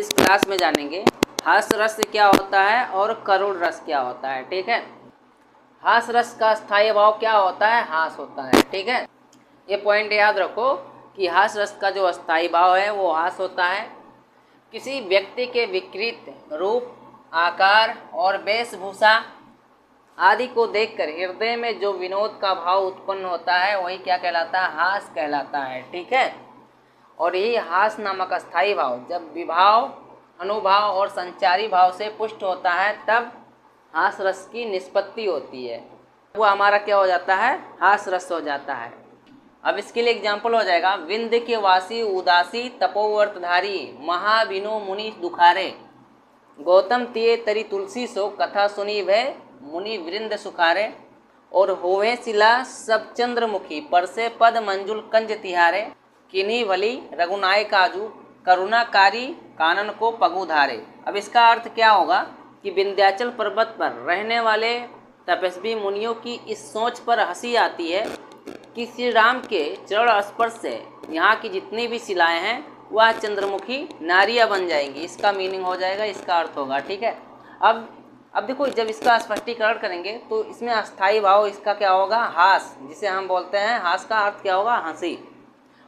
इस क्लास में जानेंगे हास रस क्या होता है और करुण रस क्या होता है। ठीक है, हास रस का स्थायी भाव क्या होता है? हास होता है। ठीक है, ये पॉइंट याद रखो कि हास रस का जो स्थायी भाव है वो हास होता है। किसी व्यक्ति के विकृत रूप, आकार और वेशभूषा आदि को देखकर हृदय में जो विनोद का भाव उत्पन्न होता है वही क्या कहलाता है? हास कहलाता है। ठीक है, और यही हास नामक अस्थायी भाव जब विभाव, अनुभाव और संचारी भाव से पुष्ट होता है तब हास रस की निष्पत्ति होती है। वो हमारा क्या हो जाता है? हास रस हो जाता है। अब इसके लिए एग्जाम्पल हो जाएगा, विंध्य के वासी उदासी तपोवर्तधारी महाविनो मुनि दुखारे, गौतम तिये तरी तुलसी सो कथा सुनी भय मुनि वृंद सुखारे, और होवे शिला सब चंद्रमुखी परसे पद मंजुल कंज तिहारे, किन्हीं वली रघुनाय काजू करुणाकारी कानन को पगुधारे। अब इसका अर्थ क्या होगा कि विंध्याचल पर्वत पर रहने वाले तपस्वी मुनियों की इस सोच पर हंसी आती है कि श्री राम के चरण स्पर्श से यहाँ की जितनी भी शिलाएं हैं वह चंद्रमुखी नारियां बन जाएंगी। इसका मीनिंग हो जाएगा, इसका अर्थ होगा। ठीक है, अब देखो, जब इसका स्पष्टीकरण करेंगे तो इसमें अस्थायी भाव इसका क्या होगा? हास, जिसे हम बोलते हैं हास का अर्थ क्या होगा? हंसी।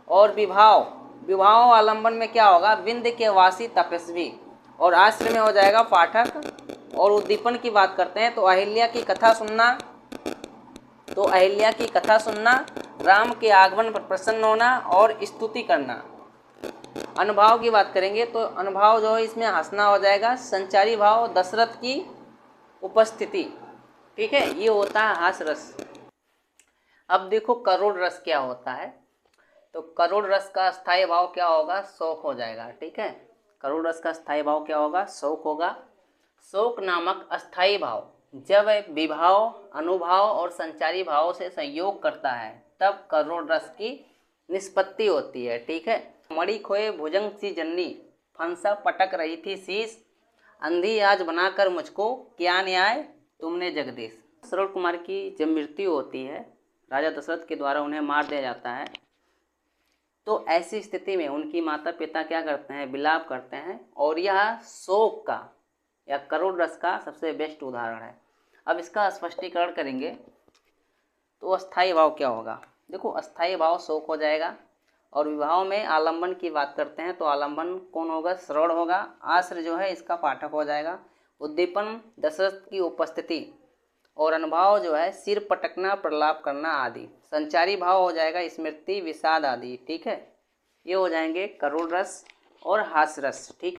और विभाव आलंबन में क्या होगा? विंध्य के वासी तपस्वी, और आश्रय में हो जाएगा पाठक। और उद्दीपन की बात करते हैं तो अहिल्या की कथा सुनना, राम के आगमन पर प्रसन्न होना और स्तुति करना। अनुभाव की बात करेंगे तो अनुभाव जो है इसमें हंसना हो जाएगा। संचारी भाव दशरथ की उपस्थिति। ठीक है, ये होता है हास रस। अब देखो करुण रस क्या होता है, तो करुण रस का स्थायी भाव क्या होगा? शोक हो जाएगा। ठीक है, करुण रस का स्थायी भाव क्या होगा? शोक होगा। शोक नामक अस्थायी भाव जब विभाव, अनुभाव और संचारी भाव से संयोग करता है तब करुण रस की निष्पत्ति होती है। ठीक है, मणि खोए भुजंग सी जन्नी, फंसा पटक रही थी शीश, अंधी आज बनाकर मुझको क्या न्याय तुमने जगदीश। श्रवण कुमार की जब मृत्यु होती है, राजा दशरथ के द्वारा उन्हें मार दिया जाता है, तो ऐसी स्थिति में उनकी माता पिता क्या करते हैं? विलाप करते हैं। और यह शोक का या करुण रस का सबसे बेस्ट उदाहरण है। अब इसका स्पष्टीकरण करेंगे तो अस्थायी भाव क्या होगा? देखो, अस्थायी भाव शोक हो जाएगा। और विभाव में आलंबन की बात करते हैं तो आलंबन कौन होगा? श्रवण होगा। आश्रय जो है इसका पाठक हो जाएगा। उद्दीपन दशरथ की उपस्थिति, और अनुभाव जो है सिर पटकना, प्रलाप करना आदि। संचारी भाव हो जाएगा स्मृति, विषाद आदि। ठीक है, ये हो जाएंगे करुण रस और हास रस। ठीक।